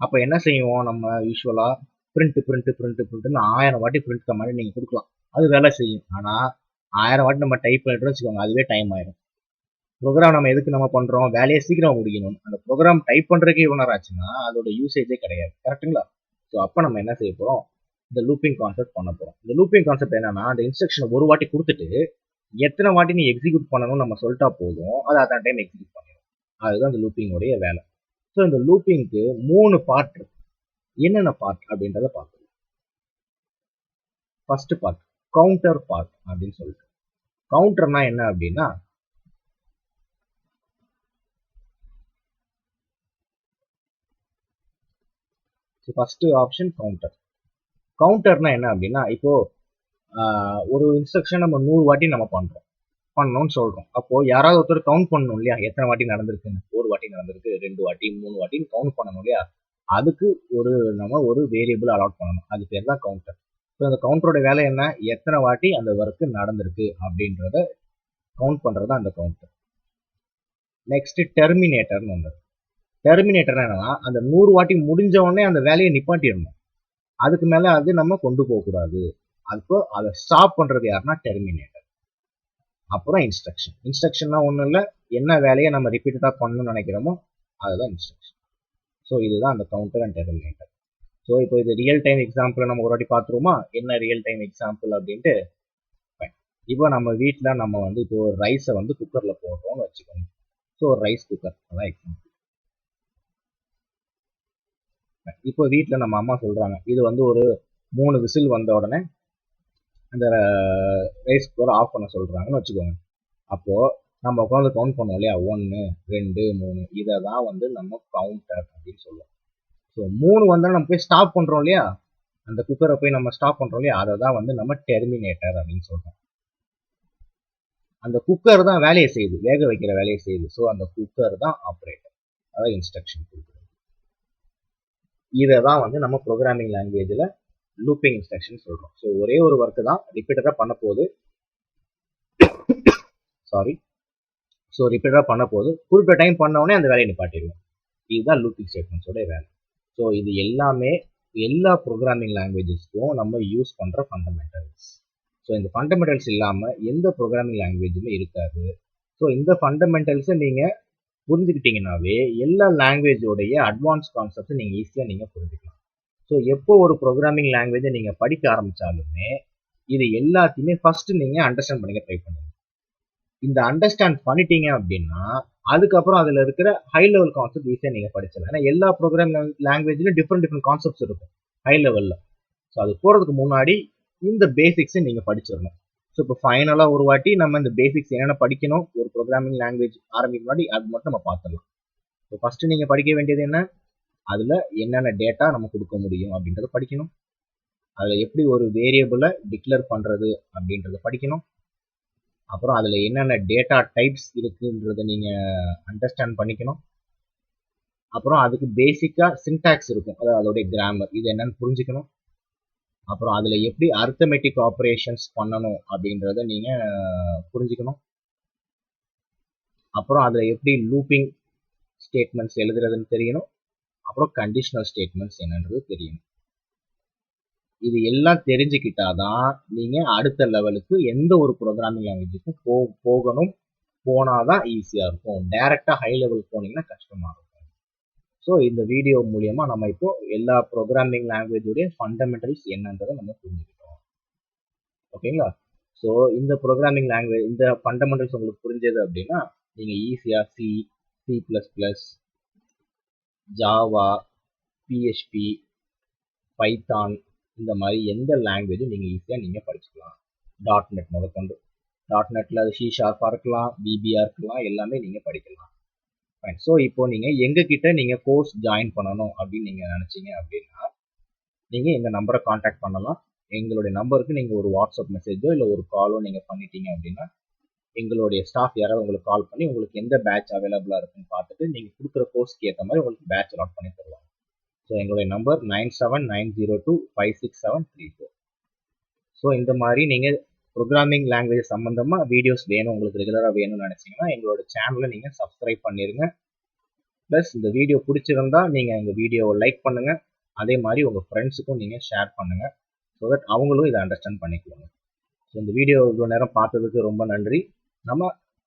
அப்போ என்ன செய்வோம்? நம்ம யூஸ்வலாக பிரிண்ட்டு 1000 வாட்டி பிரிண்ட் கமாண்ட் நீங்கள் கொடுக்கலாம், அது வேலை செய்யும். ஆனால் 1000 வாட்டி நம்ம டைப் பண்ணிட்டு வச்சுக்கோங்க, அதுவே டைம் ஆயிடும். ப்ரோக்ராம் நம்ம எதுக்கு நம்ம பண்ணுறோம்? வேலையை சீக்கிரம் முடிக்கணும். அந்த ப்ரோக்ராம் டைப் பண்ணுறதுக்கே இவ்வளோ நேரம் ஆச்சுன்னா அதோட யூசேஜே கிடையாது. கரெக்டுங்களா? ஸோ அப்போ நம்ம என்ன செய்ய போகிறோம்? இந்த லூப்பிங் கான்செப்ட் பண்ண போகிறோம். இந்த லூப்பிங் கான்செப்ட் என்னன்னா அந்த இன்ஸ்ட்ரக்ஷனை ஒரு வாட்டி கொடுத்துட்டு எத்தனை வாட்டி நீ எக்ஸிக்யூட் பண்ணணும்னு நம்ம சொல்லிட்டா போதும், அது அத்தனை டைம் எக்ஸிக்யூட் பண்ணிடும். அதுதான் இந்த லூப்பிங்கோடைய வேலை. ஸோ இந்த லூப்பிங்க்கு 3 பார்ட் இருக்கு. என்னென்ன பார்ட் அப்படின்றத பார்க்கலாம். ஃபர்ஸ்ட் பார்ட் கவுண்டர் பார்ட் அப்படின்னு சொல்லிட்டு. கவுண்டர்னா என்ன அப்படின்னா, ஃபர்ஸ்ட் ஆப்ஷன் கவுண்டர். கவுண்டர்னா என்ன அப்படின்னா, இப்போ ஒரு இன்ஸ்ட்ரக்ஷன் நம்ம 100 வாட்டி நம்ம பண்ணணும்னு சொல்றோம். அப்போ யாராவது ஒருத்தர் கவுண்ட் பண்ணணும் இல்லையா, எத்தனை வாட்டி நடந்திருக்குன்னு. 1 வாட்டி நடந்திருக்கு, 2 வாட்டி, 3 வாட்டின்னு கவுண்ட் பண்ணணும் இல்லையா. அதுக்கு நம்ம ஒரு வேரியபிள் அலாட் பண்ணணும். அது பேர் தான் கவுண்டர். ஸோ அந்த கவுண்டரோட வேலை என்ன, எத்தனை வாட்டி அந்த ஒர்க்கு நடந்திருக்கு அப்படின்றத கவுண்ட் பண்றது அந்த கவுண்டர். நெக்ஸ்ட் டெர்மினேட்டர்னு ஒன்று. டெர்மினேட்டர் என்னன்னா, அந்த 100 வாட்டி முடிஞ்ச உடனே அந்த வேலையை நிப்பாட்டிடணும். அதுக்கு மேல அது நம்ம கொண்டு போக கூடாது. அப்போ அதை ஸ்டாப் பண்றது யாருன்னா டெர்மினேட்டர். அப்புறம் இன்ஸ்ட்ரக்ஷன். இன்ஸ்ட்ரக்ஷன்னா ஒன்றும் இல்லை, என்ன வேலையை நம்ம ரிப்பீட்டடா பண்ணணும்னு நினைக்கிறோமோ அதுதான் இன்ஸ்ட்ரக்ஷன். ஸோ இதுதான் அந்த கவுண்டர் அண்ட் டெர்மினேட்டர். ஸோ இப்போ இது ரியல் டைம் எக்ஸாம்பிள் நம்ம ஒரு வாட்டி பார்த்துருவோமா, என்ன ரியல் டைம் எக்ஸாம்பிள் அப்படின்ட்டு. இப்போ நம்ம வீட்டில் நம்ம வந்து இப்போ ஒரு ரைஸை வந்து குக்கரில் போடுறோம்னு வச்சுக்கோங்க. ஸோ ஒரு ரைஸ் குக்கர் அதான் எக்ஸாம்பிள். இப்போ வீட்டில் நம்ம அம்மா சொல்றாங்க, இது வந்து ஒரு 3 விசில் வந்த உடனே அந்த ரைஸ் குக்கரை ஆஃப் பண்ண சொல்றாங்கன்னு வச்சுக்கோங்க. அப்போ நம்ம உட்காந்து கவுண்ட் பண்ணுவோம் இல்லையா, 1 2 3, இதை தான் வந்து நம்ம கவுண்டர் அப்படின்னு சொல்லுவோம். ஸோ 3 வந்தாலும் நம்ம போய் ஸ்டாப் பண்றோம் இல்லையா, அந்த குக்கரை போய் நம்ம ஸ்டாப் பண்றோம் இல்லையா, அதை தான் வந்து நம்ம டெர்மினேட்டர் அப்படின்னு சொல்றோம். அந்த குக்கர் தான் வேலையை செய்யுது, வேக வைக்கிற வேலையை செய்யுது. ஸோ அந்த குக்கர் தான் ஆப்ரேட்டர், அதான் இன்ஸ்ட்ரக்ஷன் கொடுக்குறது. இதை தான் வந்து நம்ம ப்ரோக்ராமிங் லாங்குவேஜில் லூப்பிங் இன்ஸ்ட்ரக்ஷன் சொல்றோம். ஸோ ஒரே ஒரு ஒர்க்கு தான் ரிப்பீட்டடாக பண்ண போகுது. ஸோ ரிப்பீட்டடாக பண்ண போகுது, குறிப்பிட்ட டைம் பண்ண உடனே அந்த வேலையை நிப்பாட்டிடுவோம். இதுதான் லூப்பிங் ஸ்டேட்மெண்ட்ஸோட வேலை. ஸோ இது எல்லாமே எல்லா ப்ரோக்ராமிங் லாங்குவேஜஸ்க்கும் நம்ம யூஸ் பண்ணுற ஃபண்டமெண்டல்ஸ். ஸோ இந்த ஃபண்டமெண்டல்ஸ் இல்லாமல் எந்த ப்ரோக்ராமிங் லாங்குவேஜுமே இருக்காது. ஸோ இந்த ஃபண்டமெண்டல்ஸை நீங்கள் புரிஞ்சுக்கிட்டீங்கன்னாவே எல்லா லாங்குவேஜோடைய அட்வான்ஸ் கான்செப்ட்ஸை நீங்கள் ஈஸியாக நீங்கள் புரிஞ்சுக்கலாம். ஸோ எப்போ ஒரு ப்ரோக்ராமிங் லாங்குவேஜை நீங்கள் படிக்க ஆரம்பித்தாலுமே இது எல்லாத்தையுமே ஃபஸ்ட்டு நீங்கள் அண்டர்ஸ்டாண்ட் பண்ணிக்க ட்ரை பண்ணுங்க. இந்த அண்டர்ஸ்டாண்ட் பண்ணிட்டீங்க அப்படின்னா அதுக்கப்புறம் அதில் இருக்கிற ஹை லெவல் கான்செப்ட் ஈஸியாக நீங்கள் படிச்சிடலாம். ஏன்னா எல்லா ப்ரோக்ராமிங் லாங்குவேஜ்லையும் டிஃப்ரெண்ட் கான்செப்ட்ஸ் இருக்கும் ஹை லெவலில். ஸோ அது போகிறதுக்கு முன்னாடி இந்த பேசிக்ஸை நீங்கள் படிச்சிடணும். ஸோ இப்போ ஃபைனலாக ஒரு வாட்டி நம்ம இந்த பேசிக்ஸ் என்னென்ன படிக்கணும் ஒரு ப்ரோக்ராமிங் லாங்குவேஜ் ஆரம்பிக்க முன்னாடி அது மட்டும் நம்ம பார்த்துடலாம். ஸோ ஃபஸ்ட்டு நீங்கள் படிக்க வேண்டியது என்ன, அதில் என்னென்ன டேட்டா நம்ம கொடுக்க முடியும் அப்படின்றத படிக்கணும். அதில் எப்படி ஒரு வேரியபிளை டிக்ளேர் பண்ணுறது அப்படின்றத படிக்கணும். அப்புறம் அதில் என்னென்ன டேட்டா டைப்ஸ் இருக்குன்றதை நீங்கள் அண்டர்ஸ்டாண்ட் பண்ணிக்கணும். அப்புறம் அதுக்கு பேசிக்காக சின்டாக்ஸ் இருக்கும், அதாவது அதோடைய கிராமர் இது என்னன்னு புரிஞ்சுக்கணும். அப்புறம் அதில் எப்படி அரித்தமெட்டிக் ஆப்ரேஷன்ஸ் பண்ணணும் அப்படின்றத நீங்கள் புரிஞ்சுக்கணும். அப்புறம் அதில் எப்படி லூப்பிங் ஸ்டேட்மெண்ட்ஸ் எழுதுறதுன்னு தெரியணும். அப்புறம் கண்டிஷனல் ஸ்டேட்மெண்ட்ஸ் என்னன்றது தெரியணும். இது எல்லாம் தெரிஞ்சுக்கிட்டாதான் நீங்கள் அடுத்த லெவலுக்கு எந்த ஒரு ப்ரோக்ராமிங் லாங்குவேஜுக்கும் போகணும். போனாதான் ஈஸியாக இருக்கும். டைரெக்டாக ஹை லெவல் போனீங்கன்னா கஷ்டமாக இருக்கும். ஸோ இந்த வீடியோ மூலமா நம்ம இப்போ எல்லா ப்ரோக்ராமிங் லாங்குவேஜோடைய ஃபண்டமெண்டல்ஸ் என்னன்றதை நம்ம புரிஞ்சுக்கிட்டோம். ஓகேங்களா? ஸோ இந்த ப்ரோக்ராமிங் லாங்குவேஜ் இந்த ஃபண்டமெண்டல்ஸ் உங்களுக்கு புரிஞ்சது அப்படின்னா நீங்கள் ஈஸியாக C++, ஜாவா, PHP, பைத்தான் இந்த மாதிரி எந்த லாங்குவேஜும் நீங்கள் ஈஸியாக நீங்கள் படிச்சுக்கலாம். .NET முதற்கொண்டு, .NETல அது C# இருக்கலாம், VBA இருக்கலாம், எல்லாமே நீங்கள் படிக்கலாம். ஸோ இப்போ நீங்கள் எங்ககிட்ட நீங்கள் கோர்ஸ் ஜாயின் பண்ணணும் அப்படின்னு நீங்கள் நினச்சிங்க அப்படின்னா நீங்கள் எங்கள் நம்பரை காண்டாக்ட் பண்ணலாம். எங்களுடைய நம்பருக்கு நீங்கள் ஒரு வாட்ஸ்அப் மெசேஜோ இல்லை ஒரு காலோ நீங்கள் பண்ணிட்டீங்க அப்படின்னா எங்களுடைய ஸ்டாஃப் யாராவது உங்களுக்கு கால் பண்ணி உங்களுக்கு எந்த பேட்ச் அவைலபிளாக இருக்குன்னு பார்த்துட்டு நீங்கள் கொடுக்குற கோர்ஸ்க்கு ஏற்ற மாதிரி உங்களுக்கு பேட்ச் அலாட் பண்ணி தருவாங்க. ஸோ எங்களுடைய நம்பர் 9790256734. ஸோ இந்த மாதிரி நீங்கள் ப்ரோக்ராமிங் லாங்குவேஜ் சம்மந்தமாக வீடியோஸ் வேணும், உங்களுக்கு ரெகுலராக வேணும்னு நினச்சிங்கன்னா எங்களோட சேனலை நீங்கள் சப்ஸ்கிரைப் பண்ணிடுங்க. ப்ளஸ் இந்த வீடியோ பிடிச்சிருந்தா நீங்கள் எங்கள் வீடியோவை லைக் பண்ணுங்கள். அதே மாதிரி உங்கள் ஃப்ரெண்ட்ஸுக்கும் நீங்கள் ஷேர் பண்ணுங்கள். ஸோ தட் அவங்களும் இதை அண்டர்ஸ்டாண்ட் பண்ணிக்குவாங்க. ஸோ இந்த வீடியோ இவ்வளோ நேரம் பார்த்ததுக்கு ரொம்ப நன்றி. நம்ம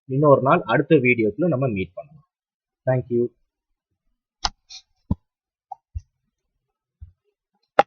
இன்னொரு நாள் அடுத்த வீடியோக்குள்ள நம்ம மீட் பண்ணலாம். தேங்க்யூ.